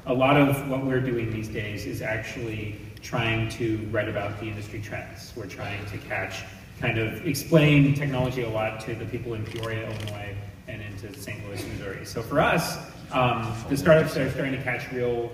a lot of what we're doing these days is actually trying to write about the industry trends. We're trying to explain technology a lot to the people in Peoria, Illinois, and into St. Louis, Missouri. So for us, the startups that are starting to catch real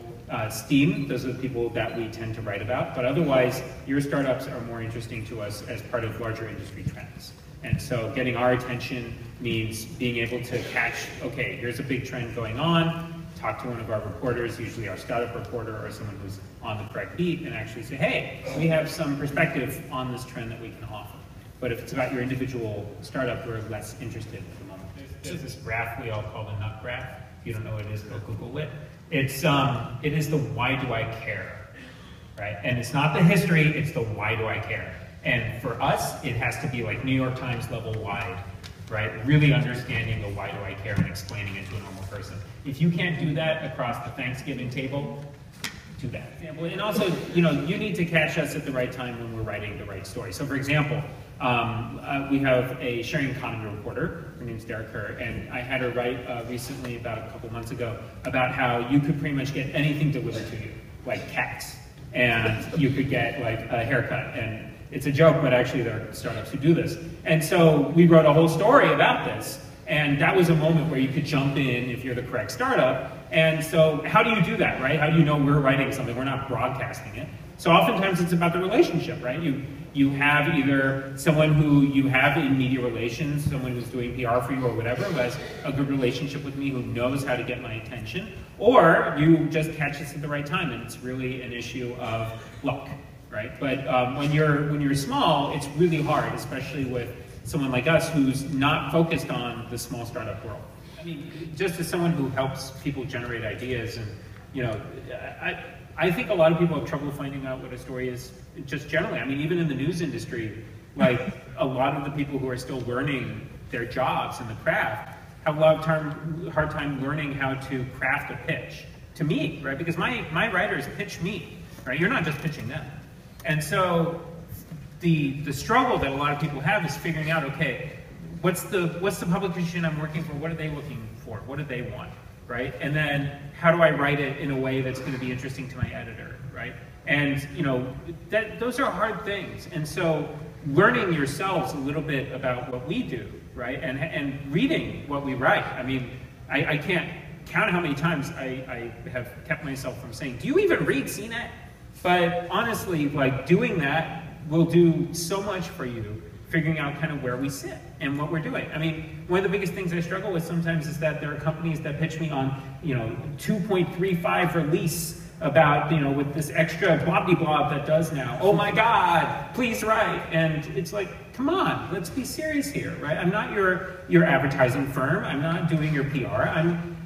steam, those are the people that we tend to write about, but otherwise, your startups are more interesting to us as part of larger industry trends. And so getting our attention means being able to catch, okay, here's a big trend going on, talk to one of our reporters, usually our startup reporter or someone who's on the correct beat, and actually say, hey, we have some perspective on this trend that we can offer. But if it's about your individual startup, we're less interested at the moment. There's this graph we all call the nut graph. If you don't know what it is, go Google it. It is the why do I care, right? And it's not the history, it's the why do I care. And for us, it has to be like New York Times level wide, right? Really understanding the why do I care and explaining it to a normal person. If you can't do that across the Thanksgiving table, too bad. And also, you need to catch us at the right time when we're writing the right story. So for example, we have a sharing economy reporter. Her name's Sherr, and I had her write recently, about a couple months ago, about how you could pretty much get anything delivered to you, like cats, and you could get like a haircut. And it's a joke, but actually there are startups who do this. And so we wrote a whole story about this, and that was a moment where you could jump in if you're the correct startup. And so how do you do that, right? How do you know we're writing something, we're not broadcasting it? So oftentimes it's about the relationship, right? You have either someone who you have in media relations, someone who's doing PR for you or whatever, who has a good relationship with me, who knows how to get my attention, or you just catch us at the right time, and it's really an issue of luck, right? But when you're small, it's really hard, especially with someone like us who's not focused on the small startup world. I mean, just as someone who helps people generate ideas, and I think a lot of people have trouble finding out what a story is, just generally. I mean, even in the news industry, like a lot of the people who are still learning their jobs in the craft have a lot of hard time learning how to craft a pitch to me, right? Because my writers pitch me, right? You're not just pitching them. And so the struggle that a lot of people have is figuring out, okay, what's the publication I'm working for? What are they looking for? What do they want, right? And then how do I write it in a way that's going to be interesting to my editor, right? And those are hard things. And so learning yourselves a little bit about what we do, right? And reading what we write. I mean, I can't count how many times I have kept myself from saying, do you even read CNET? But honestly, like, doing that will do so much for you, figuring out kind of where we sit and what we're doing. I mean, one of the biggest things I struggle with sometimes is that there are companies that pitch me on, 2.35 release about, with this extra blobby-blob that does now. Oh my God, please write. And it's like, come on, let's be serious here, right? I'm not your advertising firm. I'm not doing your PR.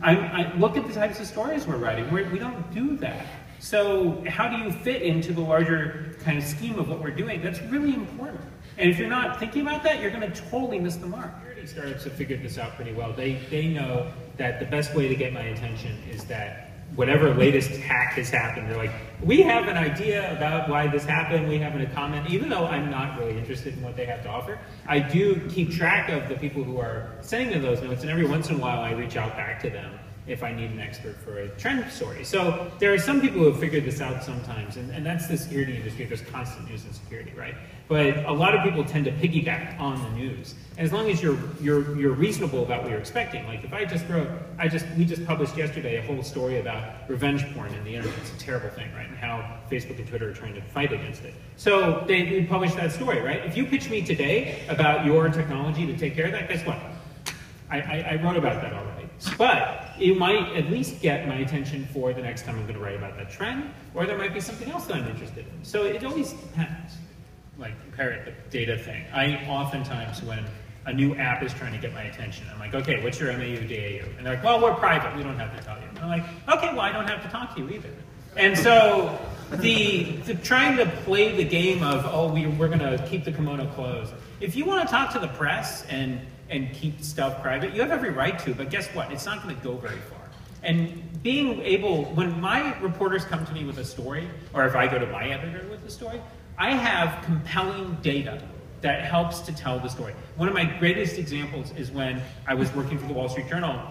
I look at the types of stories we're writing. We don't do that. So how do you fit into the larger kind of scheme of what we're doing? That's really important. And if you're not thinking about that, you're going to totally miss the mark. Startups have figured this out pretty well. They know that the best way to get my attention is that whatever latest hack has happened, they're like, we have an idea about why this happened, we have a comment. Even though I'm not really interested in what they have to offer, I do keep track of the people who are sending me those notes, and every once in a while I reach out back to them if I need an expert for a trend story. So there are some people who have figured this out sometimes, and that's the security industry. There's constant news in security, right? But a lot of people tend to piggyback on the news. And as long as you're reasonable about what you're expecting, like if I just wrote, we just published yesterday a whole story about revenge porn in the internet. It's a terrible thing, right? And how Facebook and Twitter are trying to fight against it. So we published that story, right? If you pitch me today about your technology to take care of that, guess what? I wrote about that already. But it might at least get my attention for the next time I'm going to write about that trend, or there might be something else that I'm interested in. So it always depends. Like, compare it, the data thing. I oftentimes, when a new app is trying to get my attention, I'm like, okay, what's your MAU, DAU? And they're like, well, we're private, we don't have to tell you. And I'm like, okay, well, I don't have to talk to you either. And so the trying to play the game of, oh, we're going to keep the kimono closed. If you want to talk to the press and keep stuff private, you have every right to, but guess what? It's not going to go very far. And being able, when my reporters come to me with a story, or if I go to my editor with a story, I have compelling data that helps to tell the story. One of my greatest examples is when I was working for the Wall Street Journal.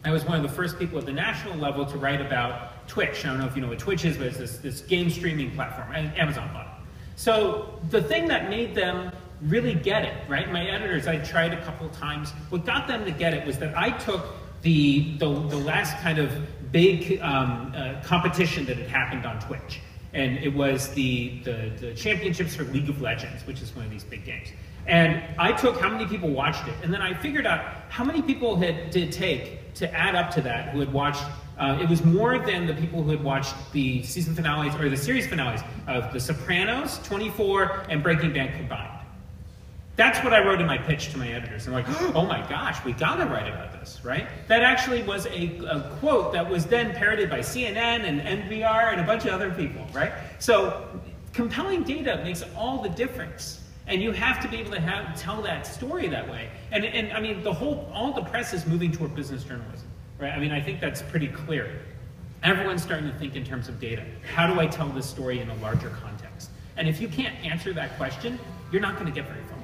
I was one of the first people at the national level to write about Twitch. I don't know if you know what Twitch is, but it's this game streaming platform, and Amazon bought it. So the thing that made them really get it, right? My editors, I tried a couple of times. What got them to get it was that I took the last kind of big competition that had happened on Twitch. And it was the championships for League of Legends, which is one of these big games. And I took how many people watched it, and then I figured out how many people did it take to add up to that who had watched. It was more than the people who had watched the season finales, or the series finales of The Sopranos, 24, and Breaking Bad combined. That's what I wrote in my pitch to my editors. They're like, oh my gosh, we gotta write about this, right? That actually was a quote that was then parroted by CNN and NPR and a bunch of other people, right? So compelling data makes all the difference. And you have to be able to tell that story that way. And I mean, all the press is moving toward business journalism, right? I mean, I think that's pretty clear. Everyone's starting to think in terms of data. How do I tell this story in a larger context? And if you can't answer that question, you're not gonna get very far.